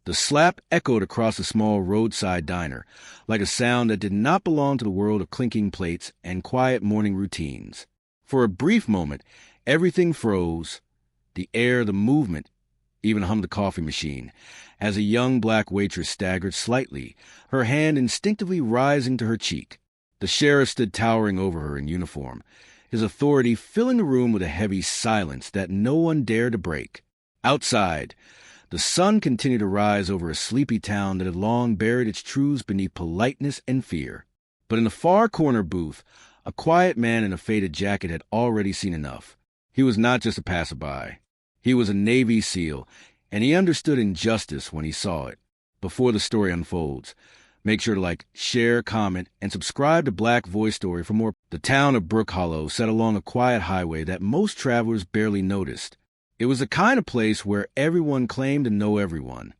The slap echoed across the small roadside diner, like a sound that did not belong to the world of clinking plates and quiet morning routines. For a brief moment, everything froze, the air, the movement, even hummed the coffee machine, as a young black waitress staggered slightly, her hand instinctively rising to her cheek. The sheriff stood towering over her in uniform, his authority filling the room with a heavy silence that no one dared to break. Outside, the sun continued to rise over a sleepy town that had long buried its truths beneath politeness and fear. But in the far corner booth, a quiet man in a faded jacket had already seen enough. He was not just a passerby. He was a Navy SEAL, and he understood injustice when he saw it. Before the story unfolds, make sure to like, share, comment, and subscribe to Black Voice Story for more. The town of Brook Hollow sat along a quiet highway that most travelers barely noticed. It was the kind of place where everyone claimed to know everyone.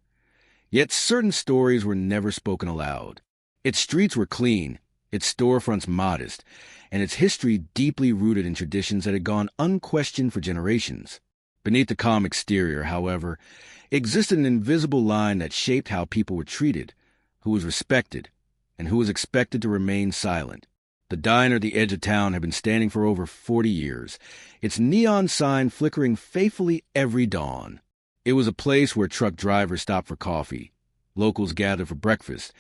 Yet certain stories were never spoken aloud. Its streets were clean, its storefronts modest, and its history deeply rooted in traditions that had gone unquestioned for generations. Beneath the calm exterior, however, existed an invisible line that shaped how people were treated, who was respected, and who was expected to remain silent. The diner at the edge of town had been standing for over 40 years, its neon sign flickering faithfully every dawn. It was a place where truck drivers stopped for coffee, locals gathered for breakfast,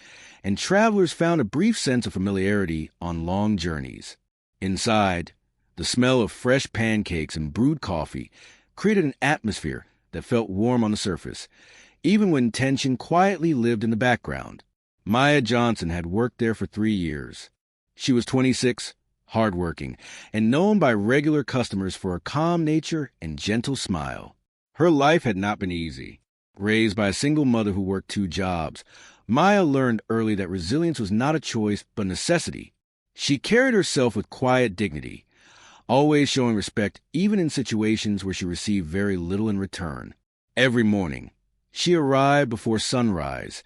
and travelers found a brief sense of familiarity on long journeys. Inside, the smell of fresh pancakes and brewed coffee created an atmosphere that felt warm on the surface, even when tension quietly lived in the background. Maya Johnson had worked there for 3 years. She was 26, hardworking, and known by regular customers for her calm nature and gentle smile. Her life had not been easy. Raised by a single mother who worked 2 jobs, Maya learned early that resilience was not a choice but a necessity. She carried herself with quiet dignity, always showing respect even in situations where she received very little in return. Every morning, she arrived before sunrise,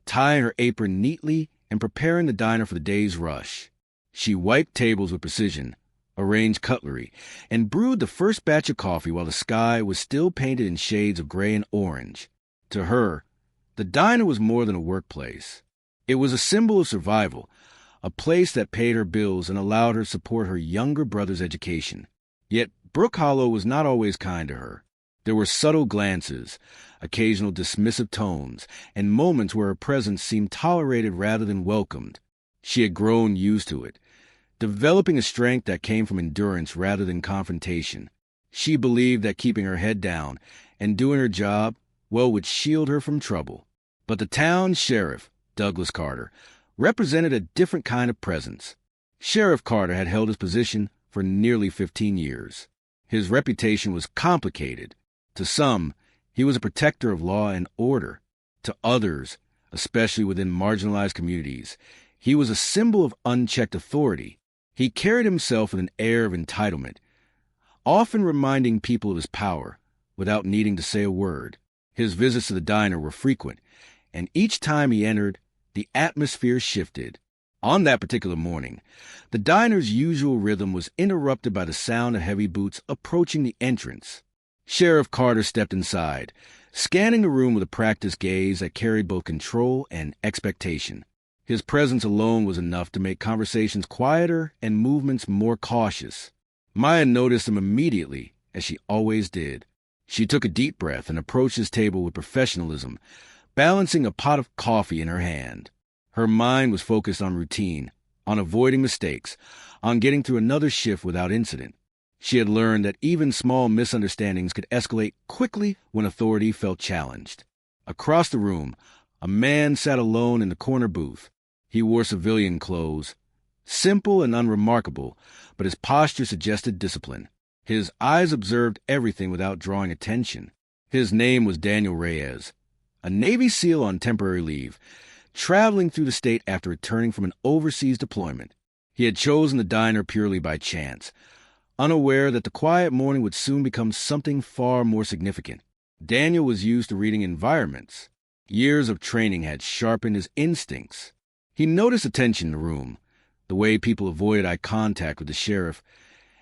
tying her apron neatly and preparing the diner for the day's rush. She wiped tables with precision, arranged cutlery, and brewed the first batch of coffee while the sky was still painted in shades of gray and orange. To her, the diner was more than a workplace. It was a symbol of survival, a place that paid her bills and allowed her to support her younger brother's education. Yet Brook Hollow was not always kind to her. There were subtle glances, occasional dismissive tones, and moments where her presence seemed tolerated rather than welcomed. She had grown used to it, developing a strength that came from endurance rather than confrontation. She believed that keeping her head down and doing her job well would shield her from trouble. But the town sheriff, Douglas Carter, represented a different kind of presence. Sheriff Carter had held his position for nearly 15 years. His reputation was complicated. To some, he was a protector of law and order. To others, especially within marginalized communities, he was a symbol of unchecked authority. He carried himself with an air of entitlement, often reminding people of his power without needing to say a word. His visits to the diner were frequent, and each time he entered, the atmosphere shifted. On that particular morning, the diner's usual rhythm was interrupted by the sound of heavy boots approaching the entrance. Sheriff Carter stepped inside, scanning the room with a practiced gaze that carried both control and expectation. His presence alone was enough to make conversations quieter and movements more cautious. Maya noticed him immediately, as she always did. She took a deep breath and approached his table with professionalism, balancing a pot of coffee in her hand. Her mind was focused on routine, on avoiding mistakes, on getting through another shift without incident. She had learned that even small misunderstandings could escalate quickly when authority felt challenged. Across the room, a man sat alone in the corner booth. He wore civilian clothes, simple and unremarkable, but his posture suggested discipline. His eyes observed everything without drawing attention. His name was Daniel Reyes, a Navy SEAL on temporary leave, traveling through the state after returning from an overseas deployment. He had chosen the diner purely by chance, unaware that the quiet morning would soon become something far more significant. Daniel was used to reading environments. Years of training had sharpened his instincts. He noticed the tension in the room, the way people avoided eye contact with the sheriff,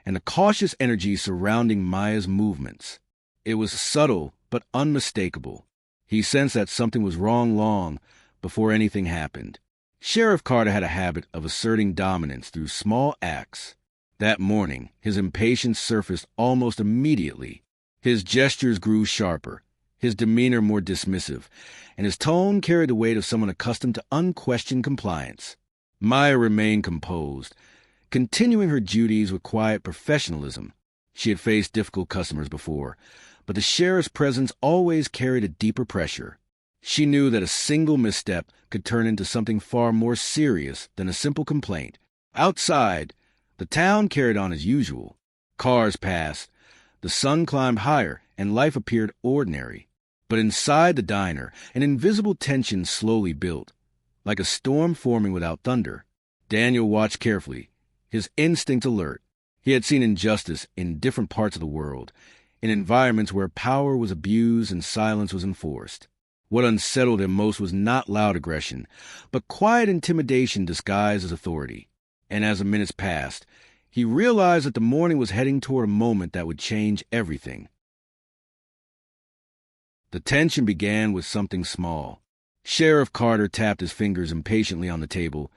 and the cautious energy surrounding Maya's movements. It was subtle but unmistakable. He sensed that something was wrong long before anything happened. Sheriff Carter had a habit of asserting dominance through small acts. That morning, his impatience surfaced almost immediately. His gestures grew sharper, his demeanor more dismissive, and his tone carried the weight of someone accustomed to unquestioned compliance. Maya remained composed, continuing her duties with quiet professionalism. She had faced difficult customers before, but the sheriff's presence always carried a deeper pressure. She knew that a single misstep could turn into something far more serious than a simple complaint. Outside, the town carried on as usual. Cars passed, the sun climbed higher, and life appeared ordinary. But inside the diner, an invisible tension slowly built, like a storm forming without thunder. Daniel watched carefully, his instinct alert. He had seen injustice in different parts of the world, in environments where power was abused and silence was enforced. What unsettled him most was not loud aggression, but quiet intimidation disguised as authority. And as the minutes passed, he realized that the morning was heading toward a moment that would change everything. The tension began with something small. Sheriff Carter tapped his fingers impatiently on the table,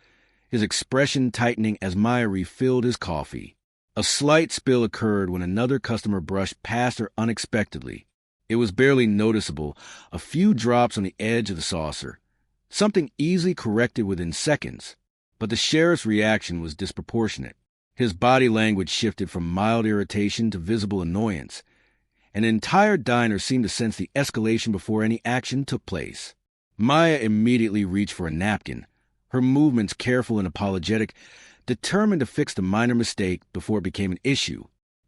his expression tightening as Maya refilled his coffee. A slight spill occurred when another customer brushed past her unexpectedly. It was barely noticeable, a few drops on the edge of the saucer, something easily corrected within seconds. But the sheriff's reaction was disproportionate. His body language shifted from mild irritation to visible annoyance. An entire diner seemed to sense the escalation before any action took place. Maya immediately reached for a napkin, her movements careful and apologetic, determined to fix the minor mistake before it became an issue.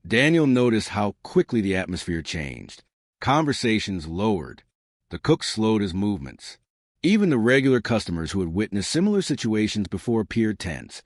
Daniel noticed how quickly the atmosphere changed. Conversations lowered. The cook slowed his movements. Even the regular customers who had witnessed similar situations before appeared tense,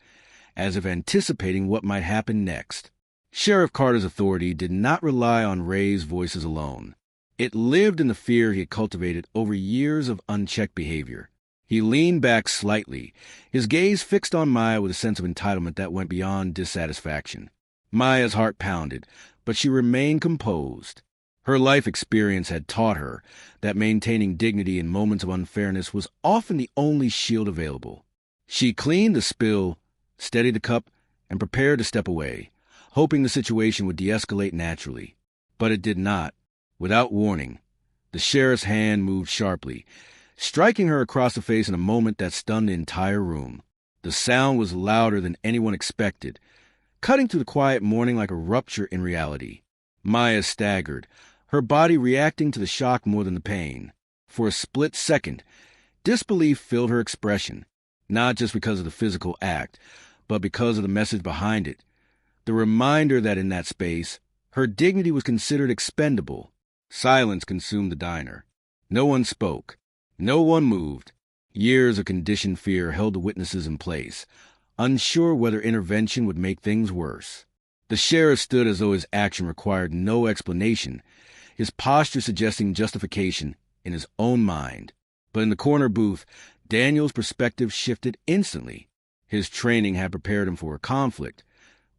as if anticipating what might happen next. Sheriff Carter's authority did not rely on raised voices alone. It lived in the fear he had cultivated over years of unchecked behavior. He leaned back slightly, his gaze fixed on Maya with a sense of entitlement that went beyond dissatisfaction. Maya's heart pounded, but she remained composed. Her life experience had taught her that maintaining dignity in moments of unfairness was often the only shield available. She cleaned the spill, steadied the cup, and prepared to step away, hoping the situation would de-escalate naturally. But it did not. Without warning, the sheriff's hand moved sharply, striking her across the face in a moment that stunned the entire room. The sound was louder than anyone expected, cutting through the quiet morning like a rupture in reality. Maya staggered, her body reacting to the shock more than the pain. For a split second, disbelief filled her expression, not just because of the physical act, but because of the message behind it. The reminder that in that space, her dignity was considered expendable. Silence consumed the diner. No one spoke. No one moved. Years of conditioned fear held the witnesses in place, unsure whether intervention would make things worse. The sheriff stood as though his action required no explanation, his posture suggesting justification in his own mind. But in the corner booth, Daniel's perspective shifted instantly. His training had prepared him for a conflict.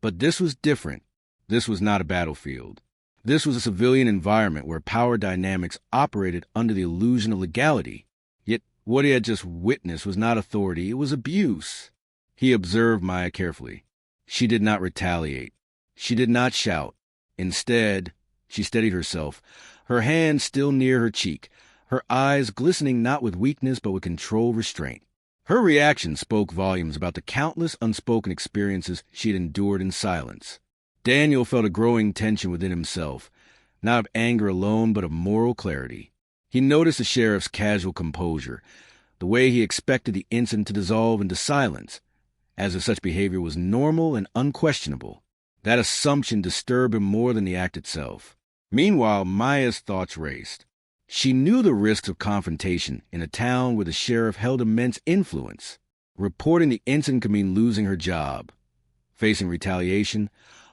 But this was different. This was not a battlefield. This was a civilian environment where power dynamics operated under the illusion of legality. Yet what he had just witnessed was not authority, it was abuse. He observed Maya carefully. She did not retaliate. She did not shout. Instead, she steadied herself, her hand still near her cheek, her eyes glistening not with weakness but with controlled restraint. Her reaction spoke volumes about the countless unspoken experiences she had endured in silence. Daniel felt a growing tension within himself, not of anger alone but of moral clarity. He noticed the sheriff's casual composure, the way he expected the incident to dissolve into silence, as if such behavior was normal and unquestionable. That assumption disturbed him more than the act itself. Meanwhile, Maya's thoughts raced. She knew the risks of confrontation in a town where the sheriff held immense influence. Reporting the incident could mean losing her job, facing retaliation,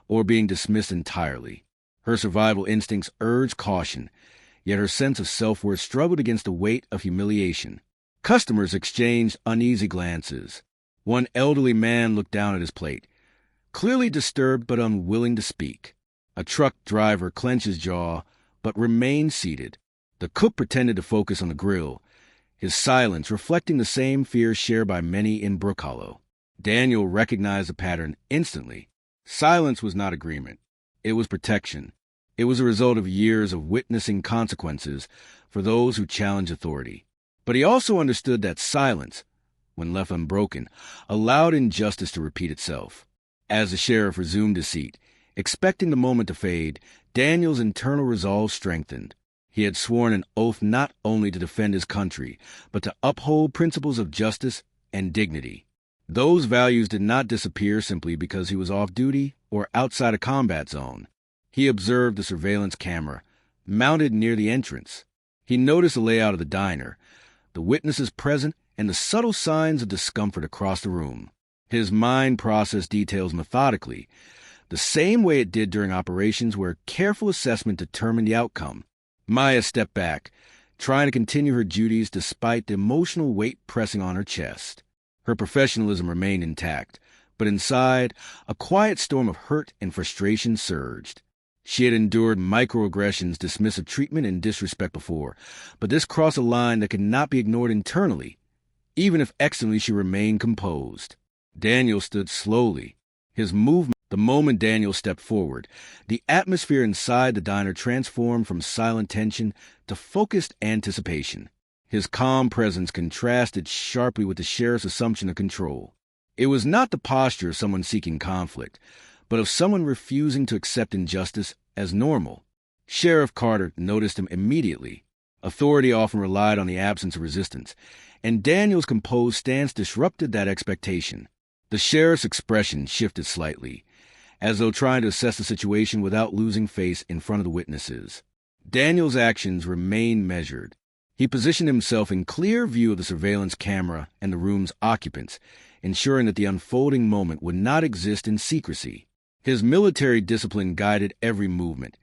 or being dismissed entirely. Her survival instincts urged caution, yet her sense of self-worth struggled against the weight of humiliation. Customers exchanged uneasy glances. One elderly man looked down at his plate, clearly disturbed but unwilling to speak. A truck driver clenched his jaw, but remained seated. The cook pretended to focus on the grill, his silence reflecting the same fear shared by many in Brook Hollow. Daniel recognized the pattern instantly. Silence was not agreement. It was protection. It was a result of years of witnessing consequences for those who challenge authority. But he also understood that silence, when left unbroken, allowed injustice to repeat itself. As the sheriff resumed his seat, expecting the moment to fade, Daniel's internal resolve strengthened. He had sworn an oath not only to defend his country, but to uphold principles of justice and dignity. Those values did not disappear simply because he was off duty or outside a combat zone. He observed the surveillance camera, mounted near the entrance. He noticed the layout of the diner, the witnesses present, and the subtle signs of discomfort across the room. His mind processed details methodically, the same way it did during operations where careful assessment determined the outcome. Maya stepped back, trying to continue her duties despite the emotional weight pressing on her chest. Her professionalism remained intact, but inside, a quiet storm of hurt and frustration surged. She had endured microaggressions, dismissive treatment, and disrespect before, but this crossed a line that could not be ignored internally, even if externally she remained composed. Daniel stood slowly. The moment Daniel stepped forward, the atmosphere inside the diner transformed from silent tension to focused anticipation. His calm presence contrasted sharply with the sheriff's assumption of control. It was not the posture of someone seeking conflict, but of someone refusing to accept injustice as normal. Sheriff Carter noticed him immediately. Authority often relied on the absence of resistance, and Daniel's composed stance disrupted that expectation. The sheriff's expression shifted slightly, as though trying to assess the situation without losing face in front of the witnesses. Daniel's actions remained measured. He positioned himself in clear view of the surveillance camera and the room's occupants, ensuring that the unfolding moment would not exist in secrecy. His military discipline guided every movement,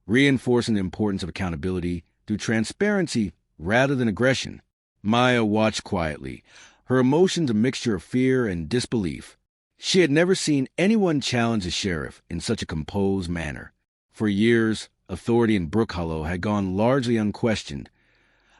reinforcing the importance of accountability through transparency rather than aggression. Maya watched quietly, her emotions a mixture of fear and disbelief. She had never seen anyone challenge the sheriff in such a composed manner. For years, authority in Brook Hollow had gone largely unquestioned,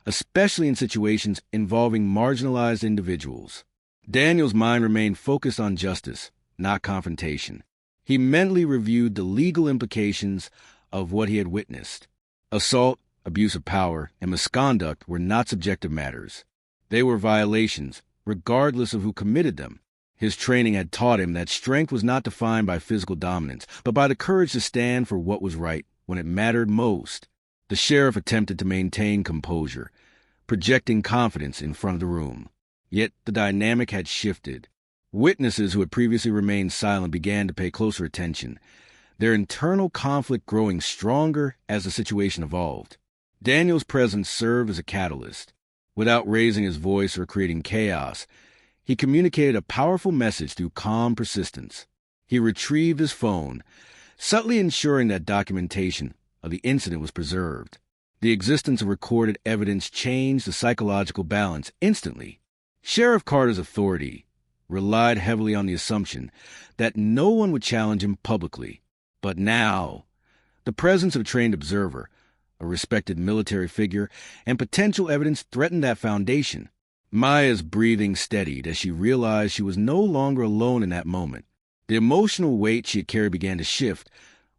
especially in situations involving marginalized individuals. Daniel's mind remained focused on justice, not confrontation. He mentally reviewed the legal implications of what he had witnessed. Assault, abuse of power, and misconduct were not subjective matters. They were violations, regardless of who committed them. His training had taught him that strength was not defined by physical dominance, but by the courage to stand for what was right when it mattered most. The sheriff attempted to maintain composure, projecting confidence in front of the room. Yet the dynamic had shifted. Witnesses who had previously remained silent began to pay closer attention, their internal conflict growing stronger as the situation evolved. Daniel's presence served as a catalyst. Without raising his voice or creating chaos, he communicated a powerful message through calm persistence. He retrieved his phone, subtly ensuring that documentation of the incident was preserved. The existence of recorded evidence changed the psychological balance instantly. Sheriff Carter's authority relied heavily on the assumption that no one would challenge him publicly. But now, the presence of a trained observer, a respected military figure, and potential evidence threatened that foundation. Maya's breathing steadied as she realized she was no longer alone in that moment. The emotional weight she had carried began to shift,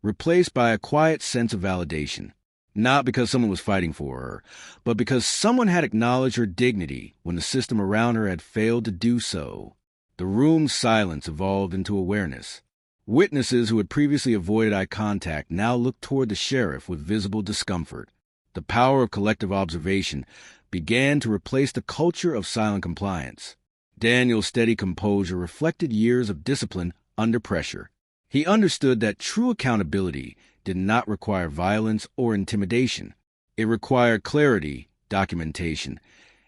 replaced by a quiet sense of validation. Not because someone was fighting for her, but because someone had acknowledged her dignity when the system around her had failed to do so. The room's silence evolved into awareness. Witnesses who had previously avoided eye contact now looked toward the sheriff with visible discomfort. The power of collective observation began to replace the culture of silent compliance. Daniel's steady composure reflected years of discipline under pressure. He understood that true accountability did not require violence or intimidation. It required clarity, documentation,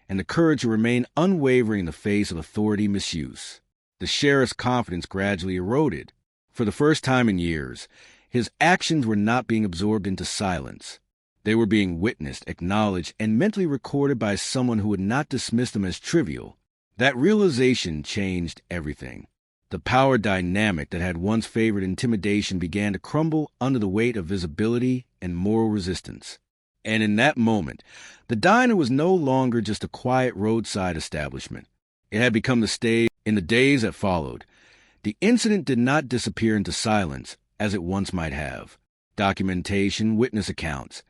and the courage to remain unwavering in the face of authority misuse. The sheriff's confidence gradually eroded. For the first time in years, his actions were not being absorbed into silence. They were being witnessed, acknowledged, and mentally recorded by someone who would not dismiss them as trivial. That realization changed everything. The power dynamic that had once favored intimidation began to crumble under the weight of visibility and moral resistance. And in that moment, the diner was no longer just a quiet roadside establishment. It had become the stage. In the days that followed, the incident did not disappear into silence as it once might have. Documentation, witness accounts,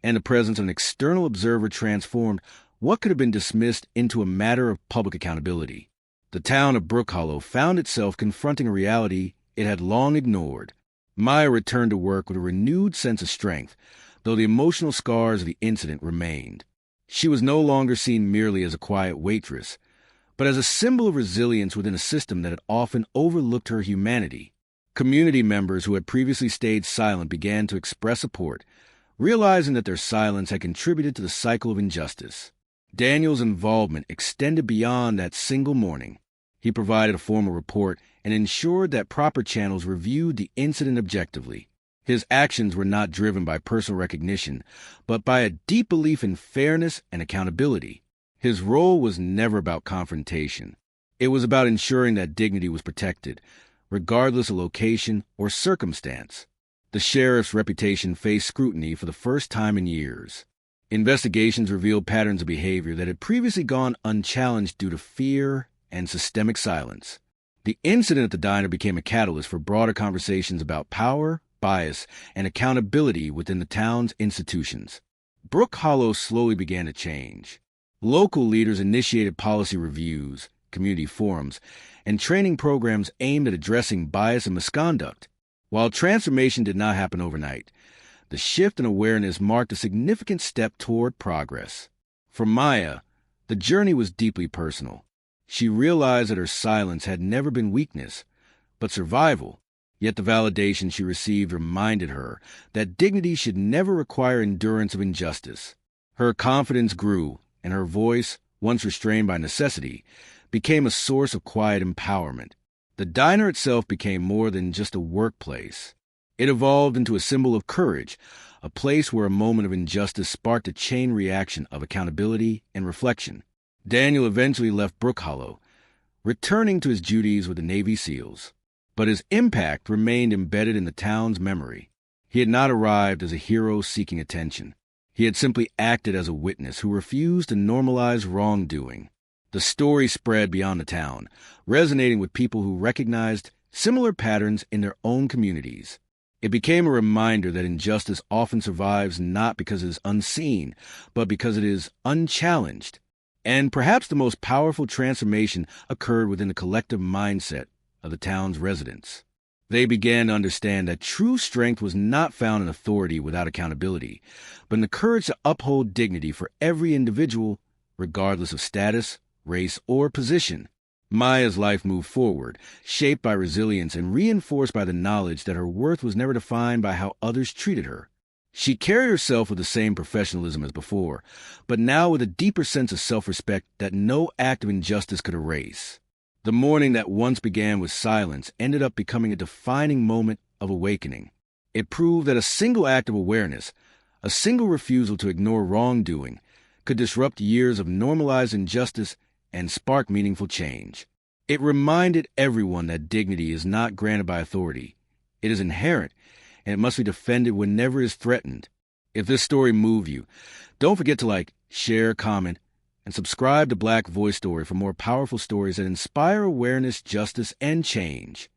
and the presence of an external observer transformed what could have been dismissed into a matter of public accountability. The town of Brook Hollow found itself confronting a reality it had long ignored. Maya returned to work with a renewed sense of strength, though the emotional scars of the incident remained. She was no longer seen merely as a quiet waitress, but as a symbol of resilience within a system that had often overlooked her humanity. Community members who had previously stayed silent began to express support, realizing that their silence had contributed to the cycle of injustice. Daniel's involvement extended beyond that single morning. He provided a formal report and ensured that proper channels reviewed the incident objectively. His actions were not driven by personal recognition, but by a deep belief in fairness and accountability. His role was never about confrontation. It was about ensuring that dignity was protected, regardless of location or circumstance. The sheriff's reputation faced scrutiny for the first time in years. Investigations revealed patterns of behavior that had previously gone unchallenged due to fear and systemic silence. The incident at the diner became a catalyst for broader conversations about power, bias, and accountability within the town's institutions. Brook Hollow slowly began to change. Local leaders initiated policy reviews, community forums, and training programs aimed at addressing bias and misconduct. While transformation did not happen overnight, the shift in awareness marked a significant step toward progress. For Maya, the journey was deeply personal. She realized that her silence had never been weakness, but survival. Yet the validation she received reminded her that dignity should never require endurance of injustice. Her confidence grew, and her voice, once restrained by necessity, became a source of quiet empowerment. The diner itself became more than just a workplace. It evolved into a symbol of courage, a place where a moment of injustice sparked a chain reaction of accountability and reflection. Daniel eventually left Brook Hollow, returning to his duties with the Navy SEALs. But his impact remained embedded in the town's memory. He had not arrived as a hero seeking attention. He had simply acted as a witness who refused to normalize wrongdoing. The story spread beyond the town, resonating with people who recognized similar patterns in their own communities. It became a reminder that injustice often survives not because it is unseen, but because it is unchallenged. And perhaps the most powerful transformation occurred within the collective mindset of the town's residents. They began to understand that true strength was not found in authority without accountability, but in the courage to uphold dignity for every individual, regardless of status, race, or position. Maya's life moved forward, shaped by resilience and reinforced by the knowledge that her worth was never defined by how others treated her. She carried herself with the same professionalism as before, but now with a deeper sense of self-respect that no act of injustice could erase. The morning that once began with silence ended up becoming a defining moment of awakening. It proved that a single act of awareness, a single refusal to ignore wrongdoing, could disrupt years of normalized injustice and spark meaningful change. It reminded everyone that dignity is not granted by authority. It is inherent, and it must be defended whenever it is threatened. If this story moved you, don't forget to like, share, comment, and subscribe to Black Voice Story for more powerful stories that inspire awareness, justice, and change.